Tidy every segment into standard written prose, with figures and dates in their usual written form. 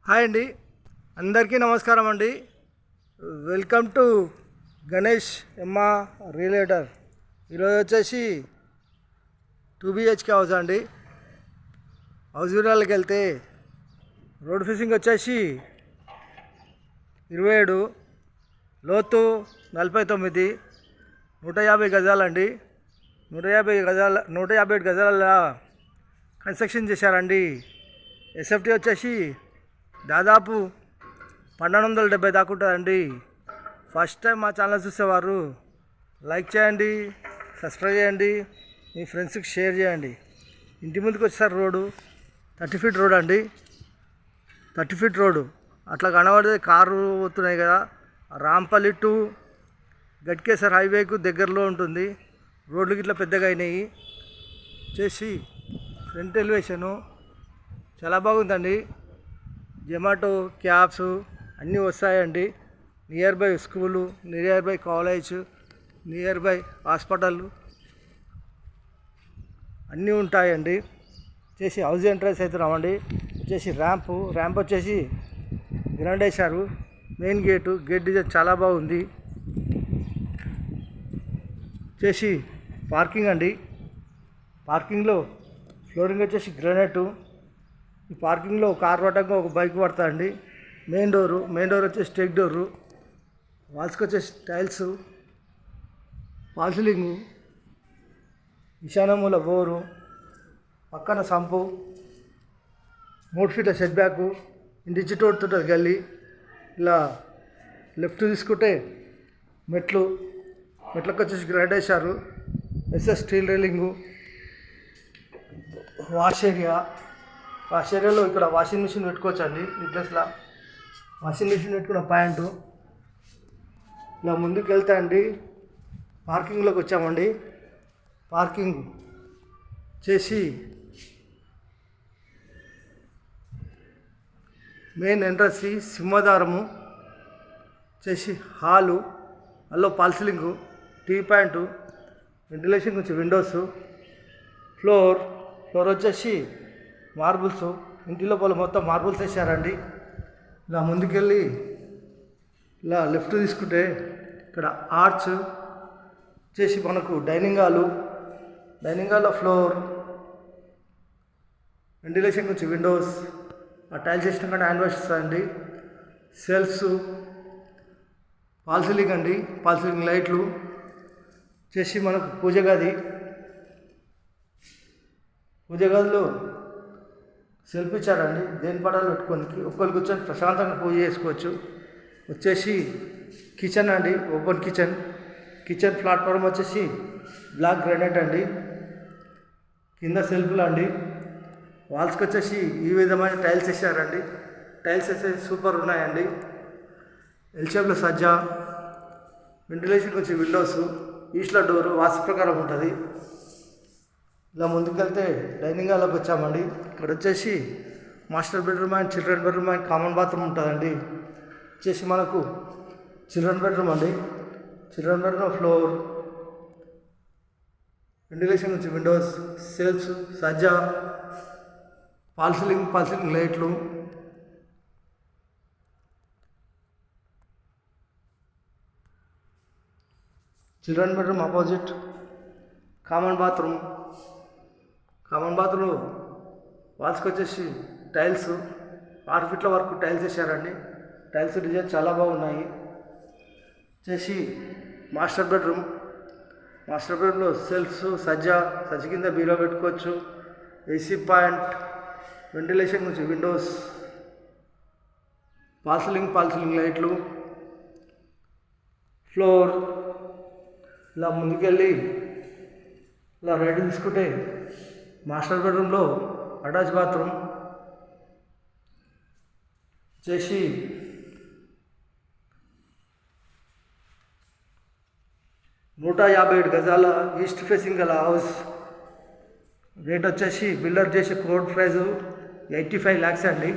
Hi అండి, అందరికీ నమస్కారం అండి. వెల్కమ్ టు గణేష్ ఎమ్మా రియలేటర్. ఈరోజు వచ్చేసి 2 BHK హౌస్ అండి. హౌస్ వివరాలకు వెళ్తే రోడ్ ఫేసింగ్ వచ్చేసి 27, లోతు 49, 150 గజాలండి. 157 గజాల కన్స్ట్రక్షన్ చేశారండి. ఎస్ఎఫ్టీ వచ్చేసి దాదాపు 1270 దాకా ఉంటుందండి. ఫస్ట్ టైం మా ఛానల్ చూసేవారు లైక్ చేయండి, సబ్స్క్రైబ్ చేయండి, మీ ఫ్రెండ్స్కి షేర్ చేయండి. ఇంటి ముందుకు వచ్చేసారు రోడ్డు 30 ఫీట్ రోడ్ అండి. 30 ఫీట్ రోడ్డు అట్లా కనబడితే కారు పోతున్నాయి కదా. రాంపల్లి టు గట్కేసర్ హైవేకు దగ్గరలో ఉంటుంది. రోడ్లు గిట్లా పెద్దగా అయినాయి. చేసి ఫ్రంట్ ఎలివేషను చాలా బాగుందండి. జొమాటో క్యాబ్స్ అన్నీ వస్తాయండి. Near by school, near by college, near by hospital అన్నీ ఉంటాయండి. చేసి హౌస్ ఎంట్రన్స్ అయితే రావండి. వచ్చేసి ర్యాంప్ వచ్చేసి గ్రాండ్ వేశారు. మెయిన్ గేట్ డిజైన్ చాలా బాగుంది. చేసి పార్కింగ్ అండి. పార్కింగ్లో ఫ్లోరింగ్ వచ్చేసి గ్రానైట్. ఈ పార్కింగ్లో కార్ పట్టంగా ఒక బైక్ పడతా అండి. మెయిన్ డోర్ వచ్చేసి స్టెక్ డోరు. వాల్స్కి వచ్చేసి టైల్స్, ఫాల్ సీలింగు, ఈశాన్యమూల బోరు, పక్కన సంపు, 3 ఫీట్ల సెట్ బ్యాకు, ఇంటి చుట్టూ ఉంటుంది గల్లీ. ఇలా లెఫ్ట్ తీసుకుంటే మెట్లకు వచ్చేసి గ్రాండ్ వేశారు. ఎస్ఎస్ స్టీల్ రైలింగు, వాష్ ఏరియాలో ఇక్కడ వాషింగ్ మిషన్ పెట్టుకోవచ్చు అండి. ఈ ప్లేస్లో వాషింగ్ మిషన్ పెట్టుకున్న పాయింట్. ఇలా ముందుకు వెళ్తా అండి, పార్కింగ్లోకి వచ్చామండి. పార్కింగ్ చేసి మెయిన్ ఎంట్రన్స్ సింహద్వారము చేసి హాలు, అల్లో false ceiling, T point, ventilation గురించి విండోస్, ఫ్లోర్ వచ్చేసి మార్బుల్స్. ఇంటి లోపల మొత్తం మార్బుల్స్ వేసారండి. ఇలా ముందుకెళ్ళి ఇలా లెఫ్ట్ తీసుకుంటే ఇక్కడ ఆర్చ్ చేసి మనకు డైనింగ్ హాల్లో ఫ్లోర్, వెంటిలేషన్ గురించి విండోస్, ఆ టైల్స్ వేసిన కానీ హ్యాండ్ వాష్ అండి. సెల్ఫ్స్, ఫాల్ సీలింగ్ అండి, ఫాల్ సీలింగ్ లైట్లు చేసి మనకు పూజ గదిలో సెల్ఫ్ ఇచ్చారండి. దేని పడాలు పెట్టుకోనికి ఒకరు కూర్చొని ప్రశాంతంగా పూజ చేసుకోవచ్చు. వచ్చేసి కిచెన్ అండి, ఓపెన్ కిచెన్ ప్లాట్ఫామ్ వచ్చేసి బ్లాక్ గ్రానైట్ అండి. కింద సెల్ఫ్లు అండి. వాల్స్కి వచ్చేసి ఈ విధమైన టైల్స్ వేసారండి. టైల్స్ వచ్చేసి సూపర్ ఉన్నాయండి. ఎల్ షేప్లో సజ్జా, వెంటిలేషన్ వచ్చి విండోస్, ఈస్ట్లో డోరు వాస్తు ప్రకారం ఉంటుంది. ఇలా ముందుకెళ్తే డైనింగ్ హాల్లోకి వచ్చామండి. ఇక్కడ వచ్చేసి master bedroom and children bedroom and common bathroom ఉంటుందండి. వచ్చేసి మనకు చిల్డ్రన్ బెడ్రూమ్ అండి. చిల్డ్రన్ బెడ్రూమ్ ఫ్లోర్, వెంటిలేషన్ నుంచి విండోస్, సెల్ఫ్స్, సజ్జా, ఫాల్ సీలింగ్ లైట్లు. Children bedroom opposite common bathroom వాల్స్కి వచ్చేసి టైల్స్ 6 ఫీట్ల వరకు టైల్స్ వేసారండి. టైల్స్ డిజైన్ చాలా బాగున్నాయి. వచ్చేసి మాస్టర్ బెడ్రూమ్లో సెల్ఫ్స్, సజ్జ కింద బీరో పెట్టుకోవచ్చు. ఏసీ పాయింట్, వెంటిలేషన్ నుంచి విండోస్, ఫాల్ సీలింగ్ లైట్లు, ఫ్లోర్. ఇలా ముందుకెళ్ళి ఇలా రైట్ తీసుకుంటే మాస్టర్ బెడ్రూమ్లో అటాచ్ బాత్రూమ్ చేసి 157 గజాల ఈస్ట్ ఫేసింగ్ గల హౌస్. రేట్ వచ్చేసి బిల్డర్ చేసే కోడ్ ప్రైజు 85 lakhs అండి.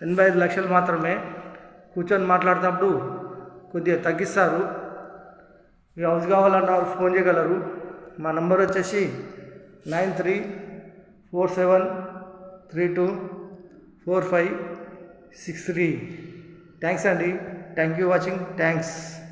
85 లక్షలు మాత్రమే. కూర్చొని మాట్లాడుతున్నప్పుడు కొద్దిగా తగ్గిస్తారు. ఈ హౌస్ కావాలన్న వాళ్ళు ఫోన్ చేయగలరు. మా నంబర్ వచ్చేసి 93473245 63. థ్యాంక్స్ అండి. Thank you watching. థ్యాంక్స్.